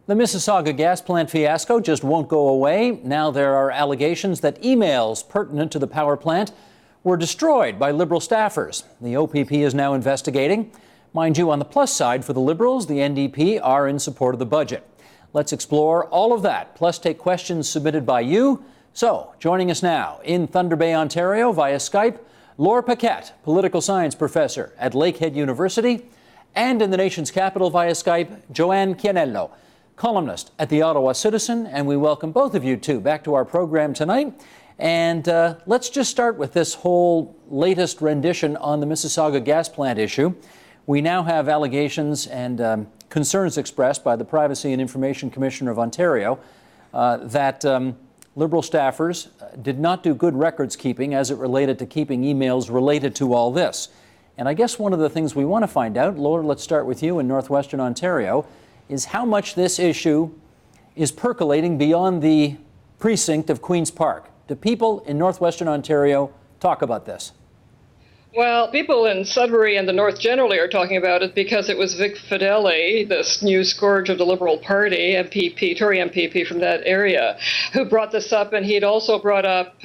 The Mississauga gas plant fiasco just won't go away. Now there are allegations that emails pertinent to the power plant were destroyed by Liberal staffers. The OPP is now investigating. Mind you, on the plus side for the Liberals, the NDP are in support of the budget. Let's explore all of that, plus take questions submitted by you. So, joining us now in Thunder Bay, Ontario via Skype, Laura Paquette, political science professor at Lakehead University, and in the nation's capital via Skype, Joanne Chianello, columnist at the Ottawa Citizen, and we welcome both of you, too, back to our program tonight. And let's just start with this whole latest rendition on the Mississauga gas plant issue. We now have allegations and concerns expressed by the Privacy and Information Commissioner of Ontario that Liberal staffers did not do good records keeping as it related to keeping emails related to all this. And I guess one of the things we want to find out, Laura, let's start with you in northwestern Ontario, is how much this issue is percolating beyond the precinct of Queen's Park. Do people in northwestern Ontario talk about this? Well, people in Sudbury and the North generally are talking about it because it was Vic Fedeli, this new scourge of the Liberal Party, MPP, Tory MPP from that area, who brought this up, and he'd also brought up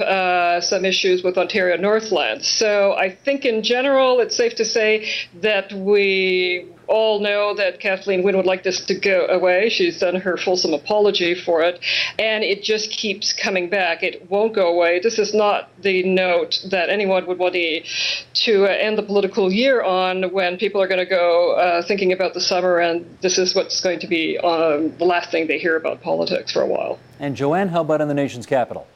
some issues with Ontario Northland. So I think in general it's safe to say that we all know that Kathleen Wynne would like this to go away. She's done her fulsome apology for it, and it just keeps coming back. It won't go away. This is not the note that anyone would want to end the political year on, when people are going to go thinking about the summer, and this is what's going to be the last thing they hear about politics for a while. And Joanne, how about in the nation's capital?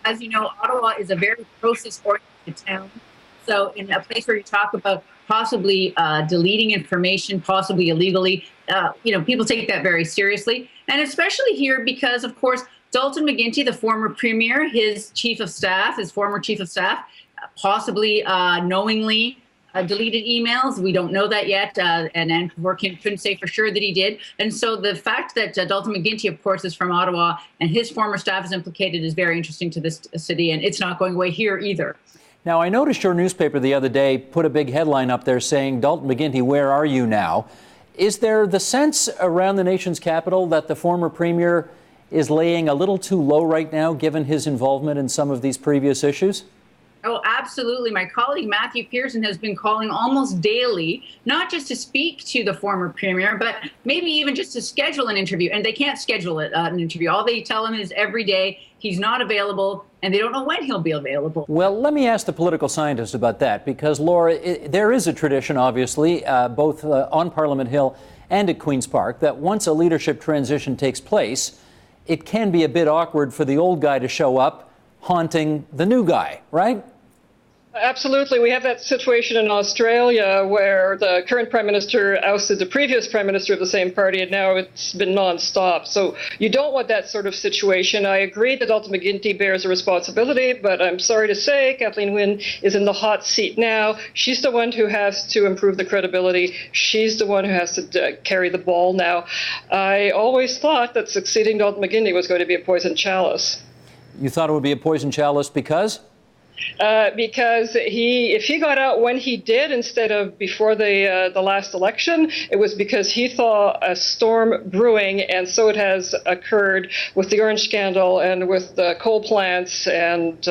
As you know, Ottawa is a very process-oriented town. So in a place where you talk about possibly deleting information, possibly illegally, people take that very seriously. And especially here because, of course, Dalton McGuinty, the former premier, his former chief of staff, possibly knowingly deleted emails. We don't know that yet. And Anne Kevorkian couldn't say for sure that he did. And so the fact that Dalton McGuinty, of course, is from Ottawa and his former staff is implicated is very interesting to this city. And it's not going away here either. Now, I noticed your newspaper the other day put a big headline up there saying, Dalton McGuinty, where are you now? Is there the sense around the nation's capital that the former premier is laying a little too low right now, given his involvement in some of these previous issues? Oh, absolutely. My colleague Matthew Pearson has been calling almost daily, not just to speak to the former premier, but maybe even just to schedule an interview. And they can't schedule an interview. All they tell him is every day he's not available, and they don't know when he'll be available. Well, let me ask the political scientist about that, because, Laura, there is a tradition, obviously, both on Parliament Hill and at Queen's Park, that once a leadership transition takes place, it can be a bit awkward for the old guy to show up haunting the new guy, right? Absolutely. We have that situation in Australia where the current prime minister ousted the previous prime minister of the same party, and now it's been nonstop. So you don't want that sort of situation. I agree that Dalton McGuinty bears a responsibility, but I'm sorry to say Kathleen Wynne is in the hot seat now. She's the one who has to improve the credibility. She's the one who has to carry the ball now. I always thought that succeeding Dalton McGuinty was going to be a poisoned chalice. You thought it would be a poisoned chalice because? Because if he got out when he did instead of before the last election, it was because he saw a storm brewing, and so it has occurred with the orange scandal and with the coal plants and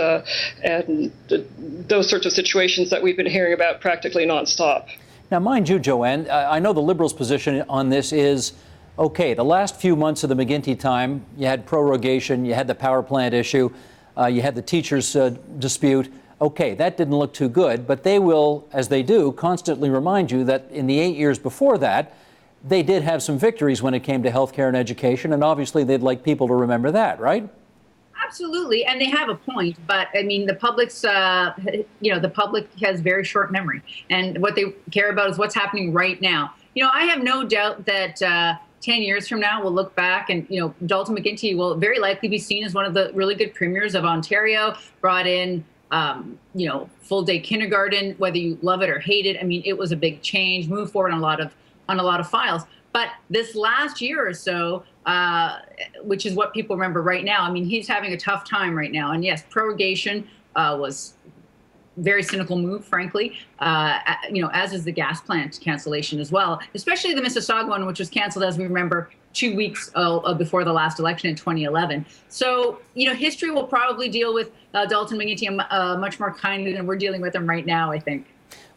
those sorts of situations that we've been hearing about practically nonstop. Now, mind you, Joanne, I know the Liberals' position on this is, okay, the last few months of the McGuinty time, you had prorogation, you had the power plant issue, you had the teachers' dispute. Okay, that didn't look too good, but they will, as they do, constantly remind you that in the 8 years before that, they did have some victories when it came to healthcare and education, and obviously they'd like people to remember that, right? Absolutely, and they have a point, but I mean, the public's, the public has very short memory, and what they care about is what's happening right now. I have no doubt that 10 years from now, we'll look back and, Dalton McGuinty will very likely be seen as one of the really good premiers of Ontario, brought in, full day kindergarten, whether you love it or hate it. I mean, it was a big change, move forward on a lot of files. But this last year or so, which is what people remember right now, I mean, he's having a tough time right now. And yes, prorogation was very cynical move, frankly, as is the gas plant cancellation as well, especially the Mississauga one, which was canceled, as we remember, 2 weeks before the last election in 2011. So, history will probably deal with Dalton McGuinty much more kindly than we're dealing with him right now, I think.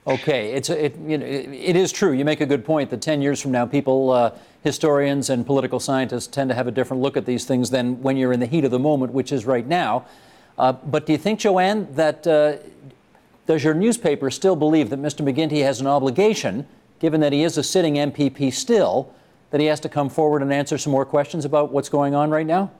Okay, it is true. You make a good point that 10 years from now, people, historians and political scientists tend to have a different look at these things than when you're in the heat of the moment, which is right now. But do you think, Joanne, that does your newspaper still believe that Mr. McGuinty has an obligation, given that he is a sitting MPP still, that he has to come forward and answer some more questions about what's going on right now?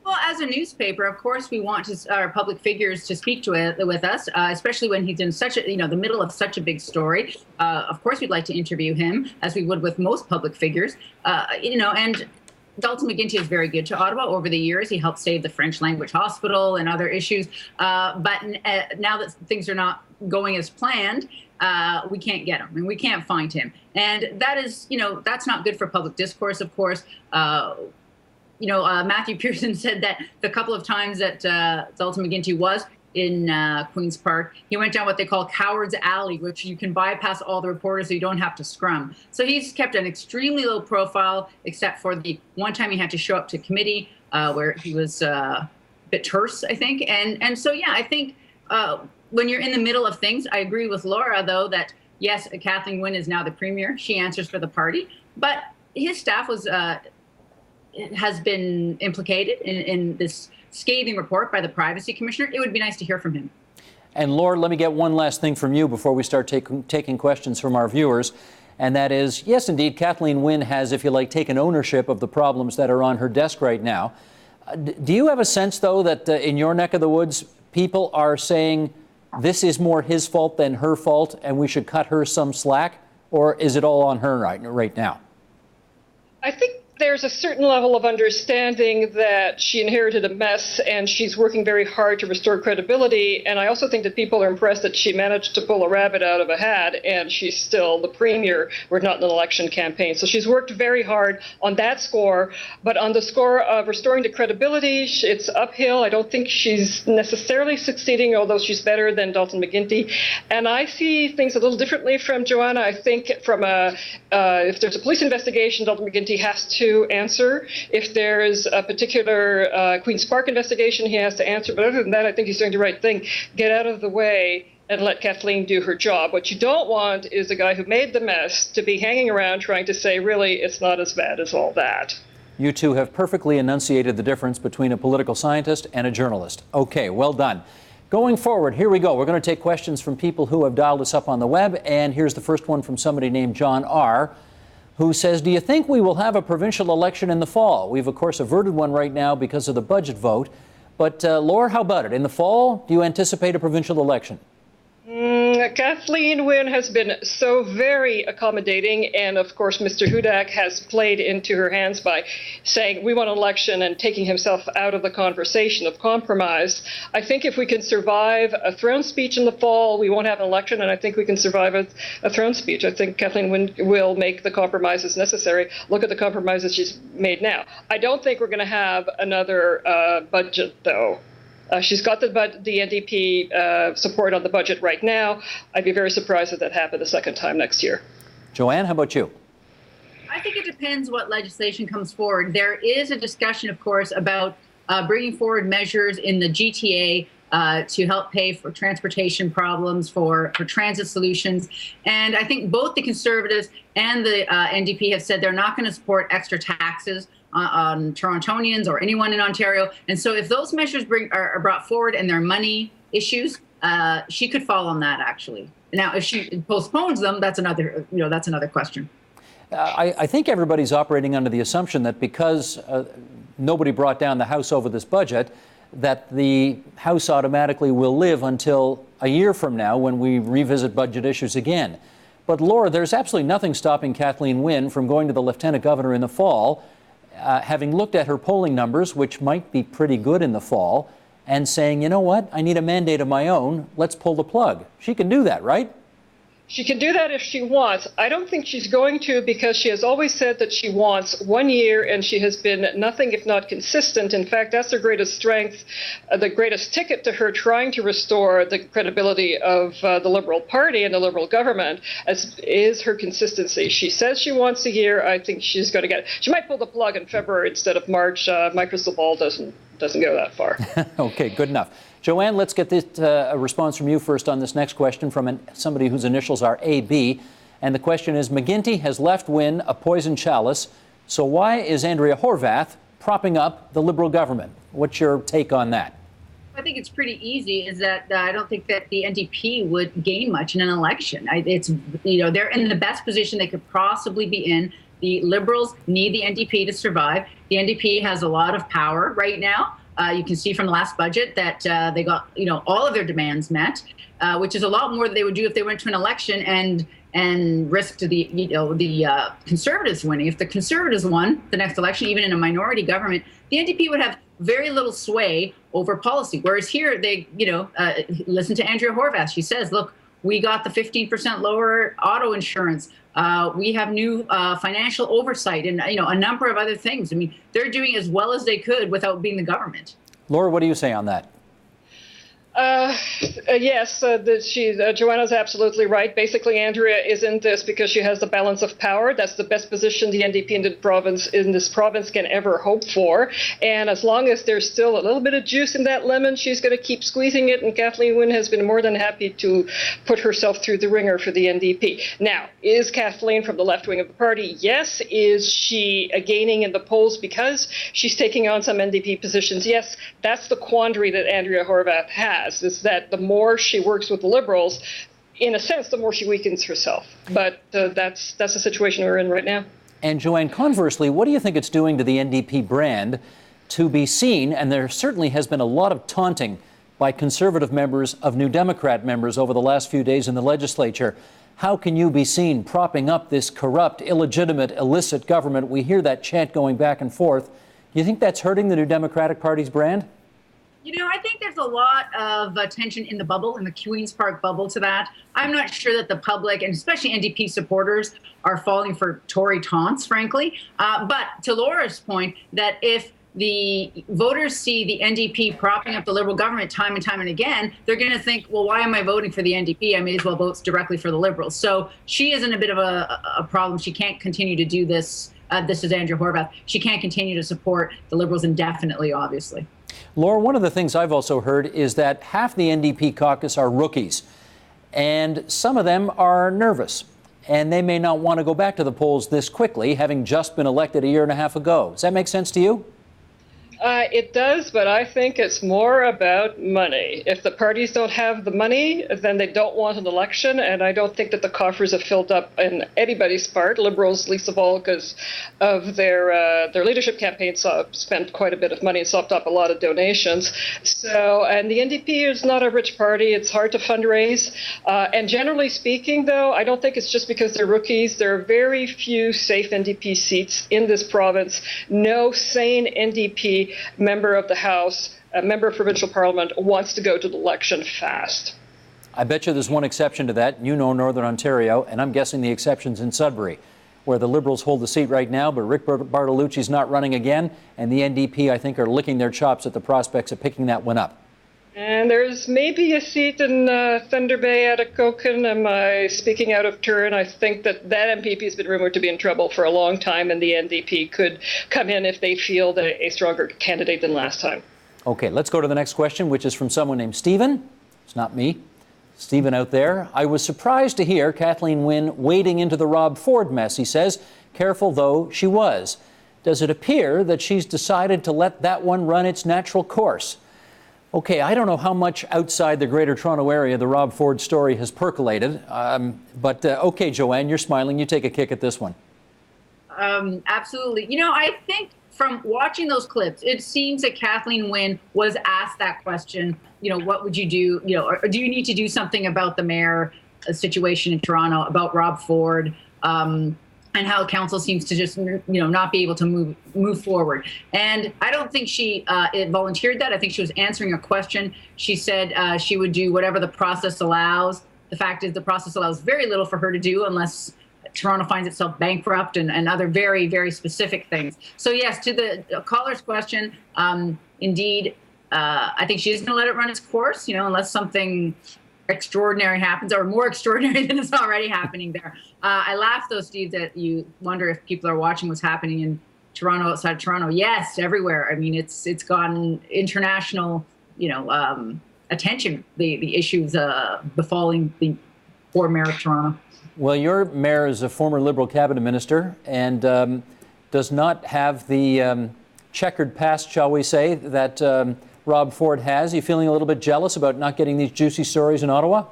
Well, as a newspaper, of course, we want our public figures to speak to it with us, especially when he's in such a, the middle of such a big story. Of course, we'd like to interview him, as we would with most public figures, and Dalton McGuinty is very good to Ottawa. Over the years, he helped save the French language hospital and other issues. But now that things are not going as planned, we can't get him and we can't find him. And that is, that's not good for public discourse, of course. Matthew Pearson said that the couple of times that Dalton McGuinty was in Queen's Park, he went down what they call Coward's Alley, which you can bypass all the reporters so you don't have to scrum. So he's kept an extremely low profile, except for the one time he had to show up to committee where he was a bit terse, I think. And so, yeah, I think when you're in the middle of things, I agree with Laura, though, that yes, Kathleen Wynne is now the premier. She answers for the party. But his staff has been implicated in this scathing report by the Privacy Commissioner. It would be nice to hear from him. And Laura, let me get one last thing from you before we start taking questions from our viewers. And that is, yes, indeed, Kathleen Wynne has, if you like, taken ownership of the problems that are on her desk right now. Do you have a sense, though, that in your neck of the woods, people are saying this is more his fault than her fault and we should cut her some slack? Or is it all on her right now? I think there's a certain level of understanding that she inherited a mess and she's working very hard to restore credibility. And I also think that people are impressed that she managed to pull a rabbit out of a hat and she's still the premier. We're not in an election campaign. So she's worked very hard on that score. But on the score of restoring the credibility, it's uphill. I don't think she's necessarily succeeding, although she's better than Dalton McGuinty. And I see things a little differently from Joanna. I think from if there's a police investigation, Dalton McGuinty has to answer. If there's a particular Queen's Park investigation, he has to answer. But other than that, I think he's doing the right thing. Get out of the way and let Kathleen do her job. What you don't want is a guy who made the mess to be hanging around trying to say, really, it's not as bad as all that. You two have perfectly enunciated the difference between a political scientist and a journalist. Okay, well done. Going forward, here we go. We're going to take questions from people who have dialed us up on the web. And here's the first one from somebody named John R., who says, do you think we will have a provincial election in the fall? We've, of course, averted one right now because of the budget vote. But, Laura, how about it? In the fall, do you anticipate a provincial election? Kathleen Wynne has been so very accommodating, and of course Mr. Hudak has played into her hands by saying we want an election and taking himself out of the conversation of compromise. I think if we can survive a throne speech in the fall, we won't have an election, and I think we can survive a throne speech. I think Kathleen Wynne will make the compromises necessary. Look at the compromises she's made now. I don't think we're going to have another budget, though. She's got the NDP support on the budget right now. I'd be very surprised if that happened a second time next year. Joanne, how about you? I think it depends what legislation comes forward. There is a discussion, of course, about bringing forward measures in the GTA to help pay for transportation problems, for transit solutions. And I think both the Conservatives and the NDP have said they're not going to support extra taxes on Torontonians or anyone in Ontario. And so if those measures are brought forward and they're money issues, she could fall on that, actually. Now, if she postpones them, that's another question. I think everybody's operating under the assumption that because nobody brought down the House over this budget, that the House automatically will live until a year from now when we revisit budget issues again. But Laura, there's absolutely nothing stopping Kathleen Wynne from going to the Lieutenant Governor in the fall, having looked at her polling numbers, which might be pretty good in the fall, and saying, you know what, I need a mandate of my own, let's pull the plug. She can do that, right? She can do that if she wants. I don't think she's going to, because she has always said that she wants 1 year, and she has been nothing if not consistent. In fact, that's her greatest strength, the greatest ticket to her trying to restore the credibility of the Liberal Party and the Liberal government, is her consistency. She says she wants a year. I think she's going to get it. She might pull the plug in February instead of March. My crystal ball doesn't go that far. Okay, good enough. Joanne, let's get this, a response from you first on this next question from somebody whose initials are AB. And the question is, McGuinty has left Wynne a poison chalice, so why is Andrea Horwath propping up the Liberal government? What's your take on that? I think it's pretty easy, is that I don't think that the NDP would gain much in an election. They're in the best position they could possibly be in. The Liberals need the NDP to survive. The NDP has a lot of power right now. You can see from the last budget that they got, all of their demands met, which is a lot more than they would do if they went to an election and risked the Conservatives winning. If the Conservatives won the next election, even in a minority government, the NDP would have very little sway over policy. Whereas here, they, listen to Andrea Horwath. She says, look, we got the 15% lower auto insurance. We have new financial oversight and, a number of other things. I mean, they're doing as well as they could without being the government. Laura, what do you say on that? Yes, Joanna's absolutely right. Basically, Andrea is in this because she has the balance of power. That's the best position the NDP in this province can ever hope for. And as long as there's still a little bit of juice in that lemon, she's going to keep squeezing it. And Kathleen Wynne has been more than happy to put herself through the ringer for the NDP. Now, is Kathleen from the left wing of the party? Yes. Is she gaining in the polls because she's taking on some NDP positions? Yes. That's the quandary that Andrea Horwath has. Is that the more she works with the Liberals, in a sense, the more she weakens herself. But that's the situation we're in right now. And Joanne, conversely, what do you think it's doing to the NDP brand to be seen? And there certainly has been a lot of taunting by Conservative members of New Democrat members over the last few days in the legislature. How can you be seen propping up this corrupt, illegitimate, illicit government? We hear that chant going back and forth. Do you think that's hurting the New Democratic Party's brand? I think there's a lot of tension in the bubble, in the Queen's Park bubble to that. I'm not sure that the public, and especially NDP supporters, are falling for Tory taunts, frankly. But to Laura's point, that if the voters see the NDP propping up the Liberal government time and time and again, they're going to think, well, why am I voting for the NDP? I may as well vote directly for the Liberals. So she is in a bit of a problem. She can't continue to do this. This is Andrea Horwath. She can't continue to support the Liberals indefinitely, obviously. Laura, one of the things I've also heard is that half the NDP caucus are rookies, and some of them are nervous, and they may not want to go back to the polls this quickly, having just been elected a year and a half ago. Does that make sense to you? It does, but I think it's more about money. If the parties don't have the money, then they don't want an election, and I don't think that the coffers have filled up in anybody's part, Liberals least of all, because of their leadership campaign spent quite a bit of money and sopped up a lot of donations. So, and the NDP is not a rich party. It's hard to fundraise. And generally speaking, though, I don't think it's just because they're rookies. There are very few safe NDP seats in this province. No sane NDP member of the House, a member of provincial parliament, wants to go to the election fast. I bet you there's one exception to that. You know Northern Ontario, and I'm guessing the exception's in Sudbury, where the Liberals hold the seat right now, but Rick Bartolucci's not running again, and the NDP, I think, are licking their chops at the prospects of picking that one up. And there's maybe a seat in Thunder Bay at Atikokan. Am I speaking out of turn? I think that MPP has been rumored to be in trouble for a long time, and the NDP could come in if they field a stronger candidate than last time. Okay, let's go to the next question, which is from someone named Stephen. It's not me. Stephen out there. I was surprised to hear Kathleen Wynne wading into the Rob Ford mess, he says, careful though she was. Does it appear that she's decided to let that one run its natural course? Okay, I don't know how much outside the Greater Toronto Area the Rob Ford story has percolated, but okay, Joanne, you're smiling. You take a kick at this one. Absolutely. I think from watching those clips, it seems that Kathleen Wynne was asked that question, what would you do, or do you need to do something about the mayor situation in Toronto, about Rob Ford, and how council seems to just, not be able to move forward. And I don't think she volunteered that. I think she was answering a question. She said she would do whatever the process allows. the fact is the process allows very little for her to do unless Toronto finds itself bankrupt and other very, very specific things. So yes, to the caller's question, indeed, I think she's going to let it run its course, unless something extraordinary happens, or more extraordinary than is already happening there. I laugh, though, Steve, that you wonder if people are watching what's happening in Toronto, outside of Toronto. Yes, everywhere. I mean, it's gotten international, attention, the issues befalling the poor mayor of Toronto. Well, your mayor is a former Liberal cabinet minister and does not have the checkered past, shall we say, that Rob Ford has. Are you feeling a little bit jealous about not getting these juicy stories in Ottawa?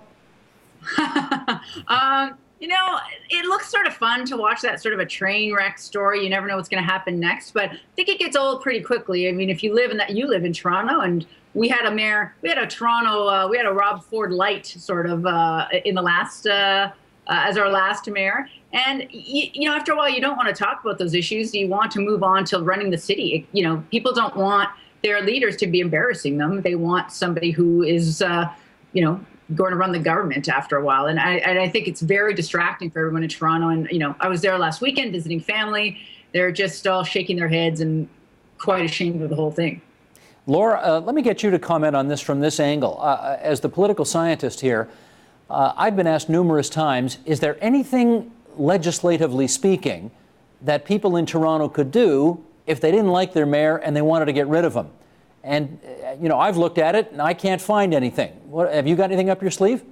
It looks sort of fun to watch that sort of a train wreck story. You never know what's going to happen next, but I think it gets old pretty quickly. I mean, if you live in Toronto, and we had a mayor, we had a Rob Ford light sort of in the last, as our last mayor. And, after a while, you don't want to talk about those issues. You want to move on to running the city. People don't want their leaders to be embarrassing them. They want somebody who is, going to run the government after a while. And I think it's very distracting for everyone in Toronto. And, I was there last weekend visiting family. They're just all shaking their heads and quite ashamed of the whole thing. Laura, let me get you to comment on this from this angle. As the political scientist here, I've been asked numerous times, is there anything legislatively speaking that people in Toronto could do if they didn't like their mayor and they wanted to get rid of him? And, I've looked at it and I can't find anything. Have you got anything up your sleeve?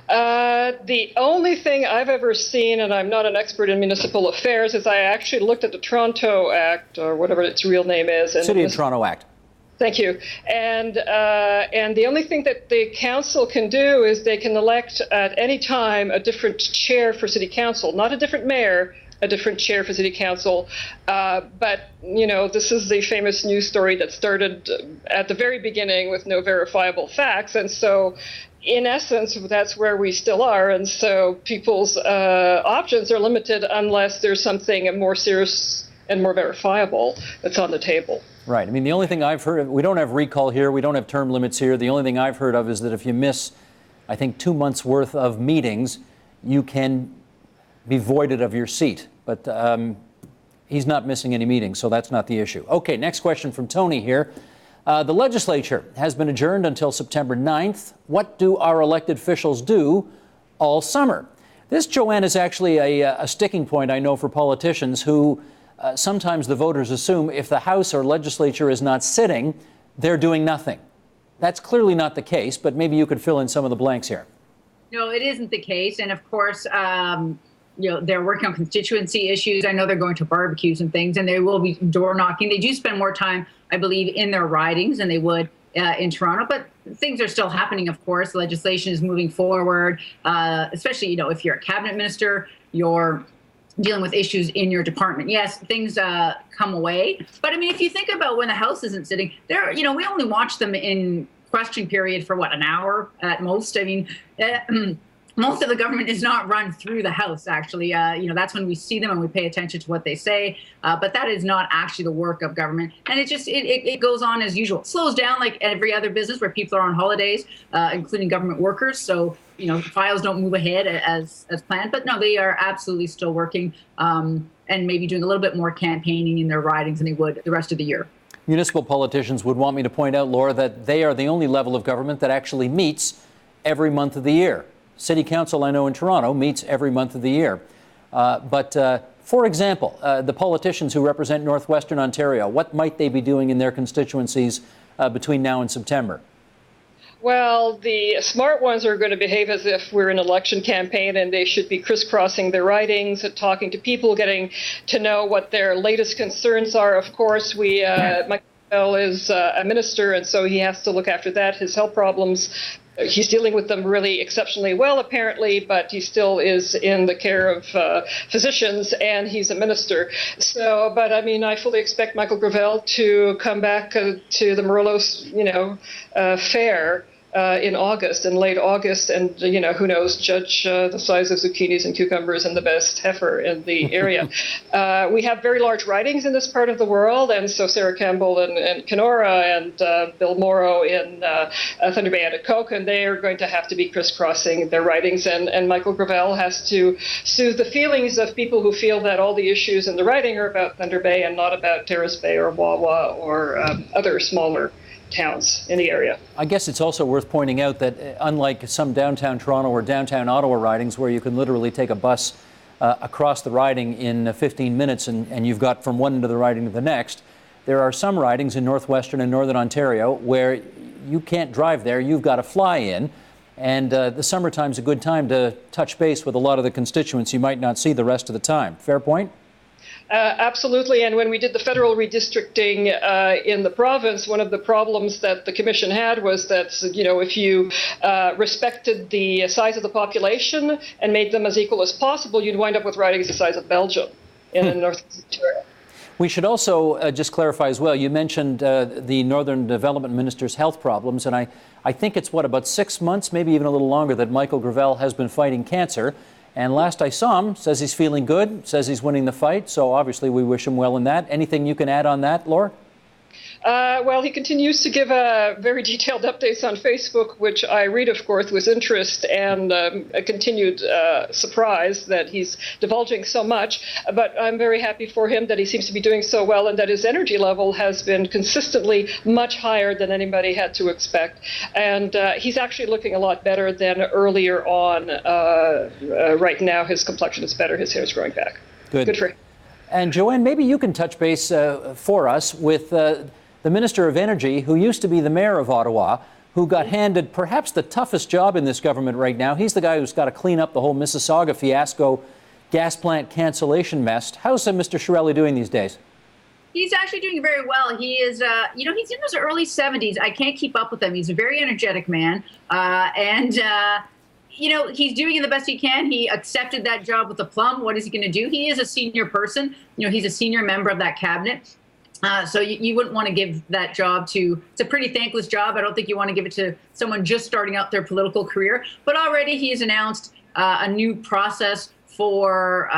The only thing I've ever seen, and I'm not an expert in municipal affairs, is I actually looked at the Toronto Act, or whatever its real name is. And City of Toronto Act. Thank you. And the only thing that the council can do is they can elect at any time a different chair for city council, not a different mayor, a different chair for city council. But, this is the famous news story that started at the very beginning with no verifiable facts. And so, in essence, that's where we still are. And so people's options are limited unless there's something more serious and more verifiable that's on the table. Right. I mean, the only thing I've heard of, we don't have recall here, we don't have term limits here. The only thing I've heard of is that if you miss, I think, 2 months worth of meetings, you can be voided of your seat. But he's not missing any meetings, so that's not the issue. Okay, next question from Tony here. The legislature has been adjourned until September 9th. What do our elected officials do all summer? This, Joanne, is actually a sticking point, I know, for politicians who sometimes the voters assume if the House or legislature is not sitting, they're doing nothing. That's clearly not the case, but maybe you could fill in some of the blanks here. No, it isn't the case. And of course, they're working on constituency issues. I know they're going to barbecues and things, and they will be door knocking. They do spend more time, I believe, in their ridings than they would in Toronto. But things are still happening, of course. Legislation is moving forward, especially, if you're a cabinet minister, you're dealing with issues in your department. Yes, things come away. But I mean, if you think about when the House isn't sitting, we only watch them in question period for an hour at most. I mean, most of the government is not run through the House, actually. That's when we see them and we pay attention to what they say. But that is not actually the work of government. And it goes on as usual. It slows down like every other business where people are on holidays, including government workers. So, files don't move ahead as planned. But no, they are absolutely still working and maybe doing a little bit more campaigning in their ridings than they would the rest of the year. Municipal politicians would want me to point out, Laura, that they are the only level of government that actually meets every month of the year. City Council, I know in Toronto, meets every month of the year. For example, the politicians who represent Northwestern Ontario, what might they be doing in their constituencies between now and September? Well, the smart ones are going to behave as if we're in an election campaign, and they should be crisscrossing their ridings, talking to people, getting to know what their latest concerns are. Of course, Michael Bell is a minister, and so he has to look after that, his health problems. He's dealing with them really exceptionally well, apparently, but he still is in the care of physicians, and he's a minister. So, but I mean, I fully expect Michael Gravel to come back to the Morelos, fair in August, in late August, and who knows, judge the size of zucchinis and cucumbers and the best heifer in the area. We have very large ridings in this part of the world, and so Sarah Campbell and Kenora and Bill Morrow in Thunder Bay and Atikokan, and they are going to have to be crisscrossing their ridings, and Michael Gravel has to soothe the feelings of people who feel that all the issues in the riding are about Thunder Bay and not about Terrace Bay or Wawa or other smaller towns in the area. I guess it's also worth pointing out that unlike some downtown Toronto or downtown Ottawa ridings where you can literally take a bus across the riding in 15 minutes and you've got from one end of the riding to the next, there are some ridings in northwestern and northern Ontario where you can't drive there, you've got to fly in. And the summertime's a good time to touch base with a lot of the constituents you might not see the rest of the time. Fair point? Absolutely. And when we did the federal redistricting in the province, one of the problems that the commission had was that, if you respected the size of the population and made them as equal as possible, you'd wind up with ridings the size of Belgium in northwest Ontario. We should also just clarify as well, you mentioned the Northern Development Minister's health problems, and I think it's, about 6 months, maybe even a little longer, that Michael Gravel has been fighting cancer. And last I saw him, says he's feeling good, says he's winning the fight, so obviously we wish him well in that. Anything you can add on that, Laura? Well, he continues to give very detailed updates on Facebook, which I read, of course, with interest and a continued surprise that he's divulging so much. But I'm very happy for him that he seems to be doing so well and that his energy level has been consistently much higher than anybody had to expect. And he's actually looking a lot better than earlier on. Right now, his complexion is better. His hair is growing back. Good for him. And Joanne, maybe you can touch base for us with the Minister of Energy, who used to be the Mayor of Ottawa, who got handed perhaps the toughest job in this government right now. He's the guy who's got to clean up the whole Mississauga fiasco gas plant cancellation mess. How's Mr. Chiarelli doing these days? He's actually doing very well. He is, he's in his early 70s. I can't keep up with him. He's a very energetic man. He's doing the best he can. He accepted that job with aplomb. What is he going to do? He is a senior person. He's a senior member of that cabinet. So you wouldn't want to give that job to, it's a pretty thankless job. I don't think you want to give it to someone just starting out their political career. But already he has announced a new process for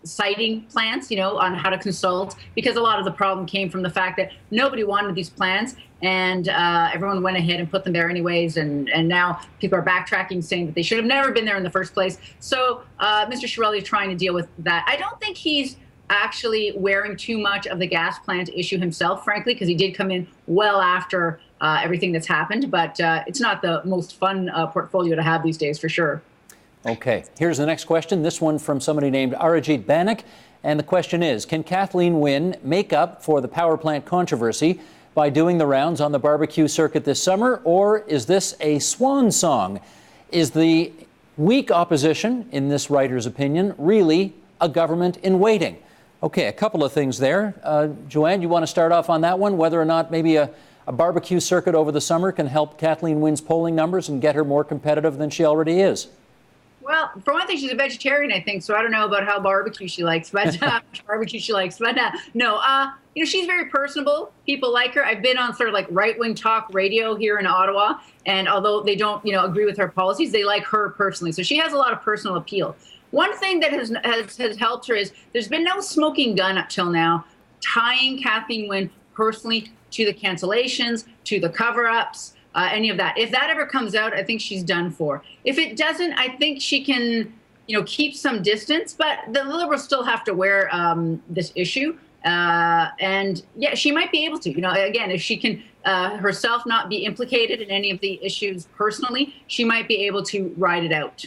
siting plants, on how to consult, because a lot of the problem came from the fact that nobody wanted these plants and everyone went ahead and put them there anyways. And now people are backtracking, saying that they should have never been there in the first place. So Mr. Chiarelli is trying to deal with that. I don't think he's actually wearing too much of the gas plant issue himself, frankly, because he did come in well after everything that's happened. But it's not the most fun portfolio to have these days, for sure. Okay, here's the next question. This one from somebody named Arajit Banik. And the question is, can Kathleen Wynne make up for the power plant controversy by doing the rounds on the barbecue circuit this summer, or is this a swan song? Is the weak opposition, in this writer's opinion, really a government in waiting? Okay, a couple of things there. Joanne, you want to start off on that one, whether or not maybe a barbecue circuit over the summer can help Kathleen Wynne's polling numbers and get her more competitive than she already is? Well, for one thing, she's a vegetarian, I think, so I don't know about how barbecue she likes, but no, she's very personable. People like her. I've been on sort of like right-wing talk radio here in Ottawa, and although they don't, agree with her policies, they like her personally. So she has a lot of personal appeal. One thing that has helped her is there's been no smoking gun up till now tying Kathleen Wynne personally to the cancellations, to the cover-ups, any of that. If that ever comes out, I think she's done for. If it doesn't, I think she can, keep some distance, but the Liberals still have to wear this issue. And yeah, she might be able to, again, if she can herself not be implicated in any of the issues personally, she might be able to ride it out.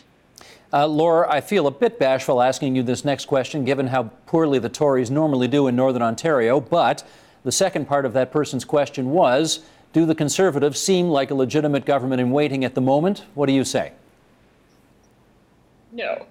Laura, I feel a bit bashful asking you this next question, given how poorly the Tories normally do in Northern Ontario. But the second part of that person's question was, do the Conservatives seem like a legitimate government in waiting at the moment? What do you say? No.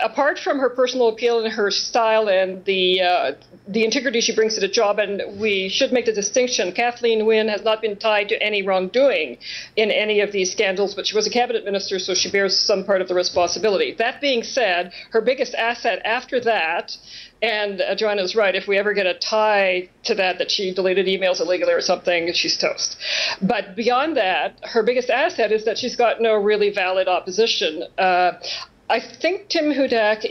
Apart from her personal appeal and her style and the integrity she brings to the job, and we should make the distinction, Kathleen Wynne has not been tied to any wrongdoing in any of these scandals, but she was a cabinet minister, so she bears some part of the responsibility. That being said, her biggest asset after that, And Joanna's right. If we ever get a tie to that she deleted emails illegally or something, she's toast. But beyond that, her biggest asset is that she's got no really valid opposition. I think Tim Hudak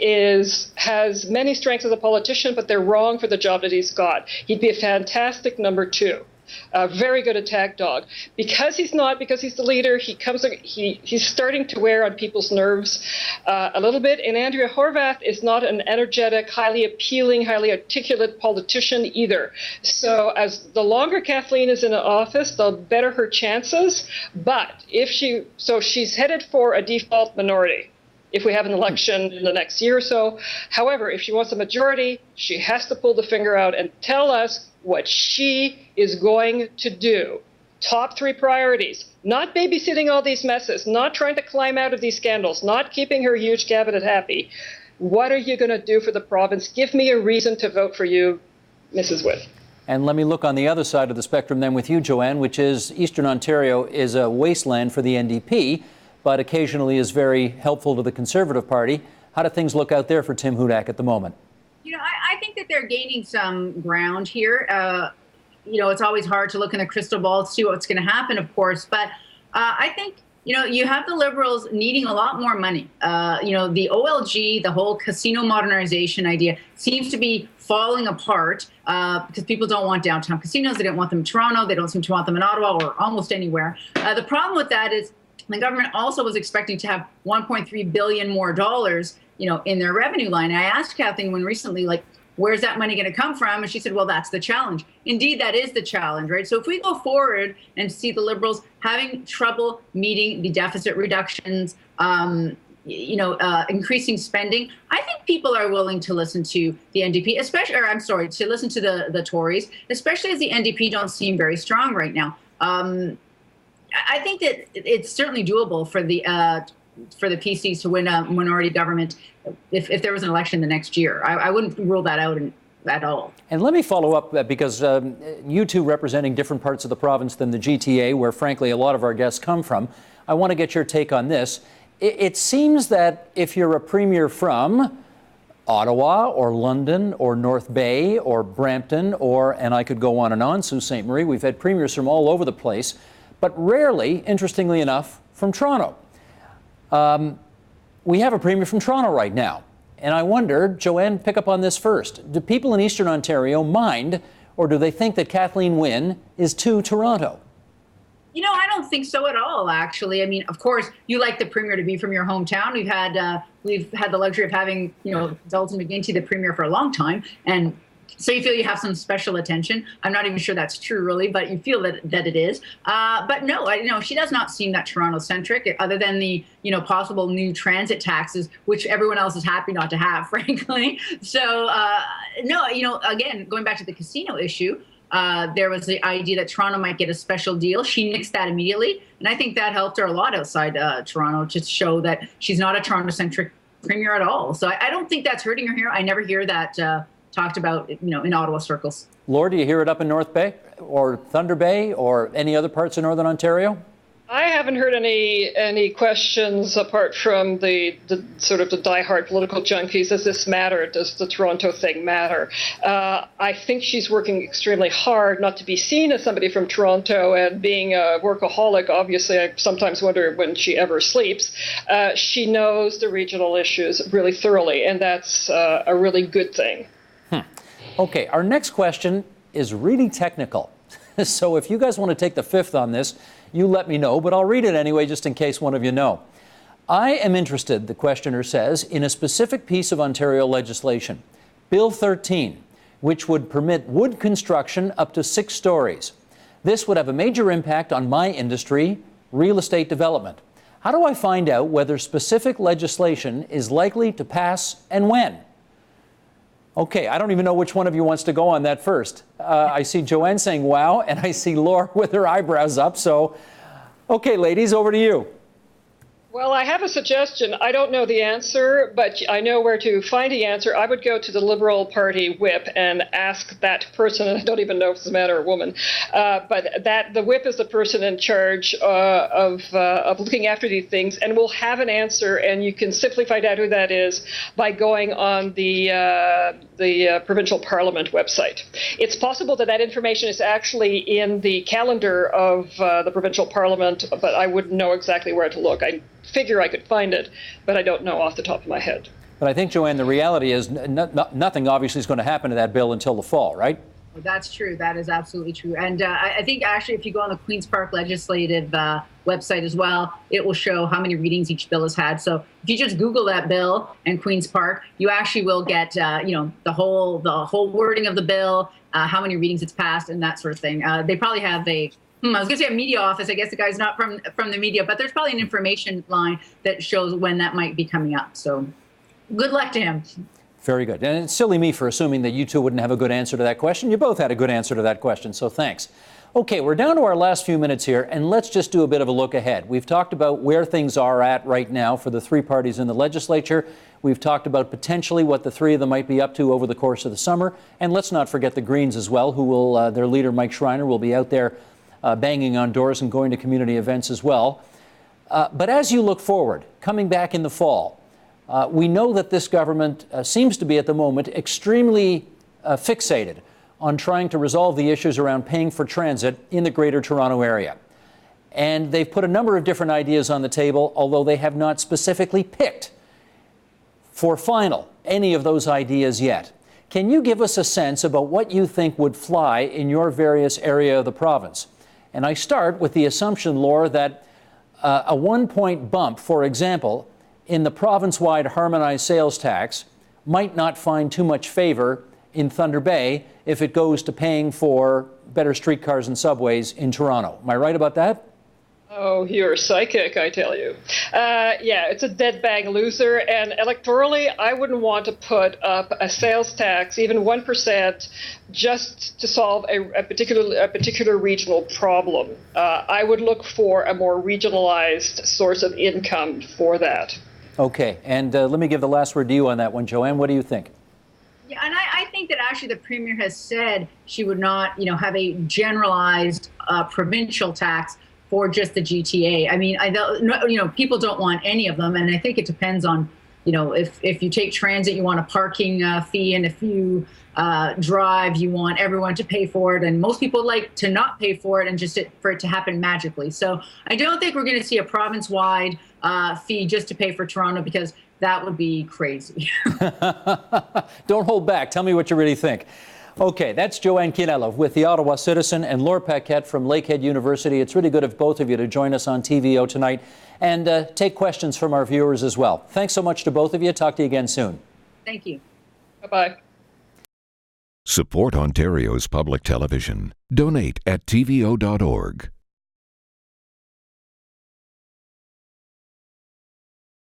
has many strengths as a politician, but they're wrong for the job that he's got. He'd be a fantastic number two. A very good attack dog. Because he's the leader, he's starting to wear on people's nerves a little bit. And Andrea Horwath is not an energetic, highly appealing, highly articulate politician either. So as the longer Kathleen is in office, the better her chances. But she's headed for a default minority if we have an election in the next year or so. However, if she wants a majority, she has to pull the finger out and tell us what she is going to do. Top 3 priorities: not babysitting all these messes, not trying to climb out of these scandals, not keeping her huge cabinet happy. What are you going to do for the province? Give me a reason to vote for you, Mrs. Witt. And let me look on the other side of the spectrum then with you, Joanne, which is Eastern Ontario is a wasteland for the NDP, but occasionally is very helpful to the Conservative Party. How do things look out there for Tim Hudak at the moment? I think that they're gaining some ground here. It's always hard to look in the crystal ball to see what's going to happen, of course. But I think, you have the Liberals needing a lot more money. The OLG, the whole casino modernization idea seems to be falling apart because people don't want downtown casinos. They don't want them in Toronto. They don't seem to want them in Ottawa or almost anywhere. The problem with that is the government also was expecting to have $1.3 billion more dollars in their revenue line. And I asked Kathleen recently, where's that money going to come from? And she said, well, that's the challenge. Indeed, that is the challenge, right? So if we go forward and see the Liberals having trouble meeting the deficit reductions, increasing spending, I think people are willing to listen to the NDP, to listen to the Tories, especially as the NDP don't seem very strong right now. I think that it's certainly doable for the PCs to win a minority government if there was an election the next year. I wouldn't rule that out at all. And let me follow up because you two representing different parts of the province than the GTA, where frankly a lot of our guests come from. I want to get your take on this. It seems that if you're a premier from Ottawa or London or North Bay or Brampton and I could go on and on, Sault Ste. Marie, we've had premiers from all over the place, but rarely, interestingly enough, from Toronto. We have a premier from Toronto right now. And I wonder, Joanne, pick up on this first. Do people in Eastern Ontario mind, or do they think that Kathleen Wynne is too Toronto? I don't think so at all, actually. I mean, of course, you like the premier to be from your hometown. We've had the luxury of having, Dalton McGuinty, the premier, for a long time. And so you feel you have some special attention. I'm not even sure that's true, really, but you feel that it is. But no, she does not seem that Toronto-centric, other than the, possible new transit taxes, which everyone else is happy not to have, frankly. So, no, again, going back to the casino issue, there was the idea that Toronto might get a special deal. She nixed that immediately. And I think that helped her a lot outside Toronto to show that she's not a Toronto-centric premier at all. So I don't think that's hurting her here. I never hear that talked about, in Ottawa circles. Laura, do you hear it up in North Bay or Thunder Bay or any other parts of Northern Ontario? I haven't heard any questions apart from the sort of the diehard political junkies. Does this matter? Does the Toronto thing matter? I think she's working extremely hard not to be seen as somebody from Toronto, and being a workaholic, obviously, I sometimes wonder when she ever sleeps. She knows the regional issues really thoroughly, and that's a really good thing. Okay, our next question is really technical. So if you guys want to take the fifth on this, you let me know, but I'll read it anyway just in case one of you know. I am interested, the questioner says, in a specific piece of Ontario legislation, Bill 13, which would permit wood construction up to 6 stories. This would have a major impact on my industry, real estate development. How do I find out whether specific legislation is likely to pass and when? Okay, I don't even know which one of you wants to go on that first. I see Joanne saying wow, and I see Laura with her eyebrows up. So, okay, ladies, over to you. Well, I have a suggestion. I don't know the answer, but I know where to find the answer. I would go to the Liberal Party whip and ask that person, and I don't even know if it's a man or a woman, but that the whip is the person in charge of looking after these things, and will have an answer, and you can simply find out who that is by going on the provincial parliament website. It's possible that that information is actually in the calendar of the provincial parliament, but I wouldn't know exactly where to look. I figure I could find it, but I don't know off the top of my head. But I think, Joanne, the reality is nothing obviously is going to happen to that bill until the fall, right? Well, that's true. That is absolutely true. And I think actually if you go on the Queen's Park Legislative website as well, it will show how many readings each bill has had. So if you just Google that bill and Queen's Park, you actually will get, the whole wording of the bill, how many readings it's passed and that sort of thing. They probably have I was going to say a media office. I guess the guy's not from the media, but there's probably an information line that shows when that might be coming up. So good luck to him. Very good. And it's silly me for assuming that you two wouldn't have a good answer to that question. You both had a good answer to that question, so thanks. Okay, we're down to our last few minutes here, and let's just do a bit of a look ahead. We've talked about where things are at right now for the three parties in the legislature. We've talked about potentially what the three of them might be up to over the course of the summer. And let's not forget the Greens as well, who will, their leader, Mike Schreiner, will be out there banging on doors and going to community events as well. But as you look forward, coming back in the fall, we know that this government seems to be at the moment extremely fixated on trying to resolve the issues around paying for transit in the Greater Toronto Area. And they've put a number of different ideas on the table, although they have not specifically picked for final any of those ideas yet. Can you give us a sense about what you think would fly in your various area of the province? And I start with the assumption, Laura, that a 1-point bump, for example, in the province-wide harmonized sales tax might not find too much favor in Thunder Bay if it goes to paying for better streetcars and subways in Toronto. Am I right about that? Oh, you're psychic, I tell you. Yeah, it's a dead bang loser. And electorally, I wouldn't want to put up a sales tax, even 1%, just to solve a particular regional problem. I would look for a more regionalized source of income for that. Okay, and let me give the last word to you on that one, Joanne. What do you think? Yeah, and I think that actually the Premier has said she would not, have a generalized provincial tax for just the GTA. I mean, people don't want any of them, and I think it depends on, if you take transit, you want a parking fee, and if you drive, you want everyone to pay for it, and most people like to not pay for it and just for it to happen magically. So I don't think we're going to see a province-wide fee just to pay for Toronto, because that would be crazy. Don't hold back. Tell me what you really think. Okay, that's Joanne Kinello with the Ottawa Citizen and Laura Paquette from Lakehead University. It's really good of both of you to join us on TVO tonight and take questions from our viewers as well. Thanks so much to both of you. Talk to you again soon. Thank you. Bye-bye. Support Ontario's public television. Donate at tvo.org.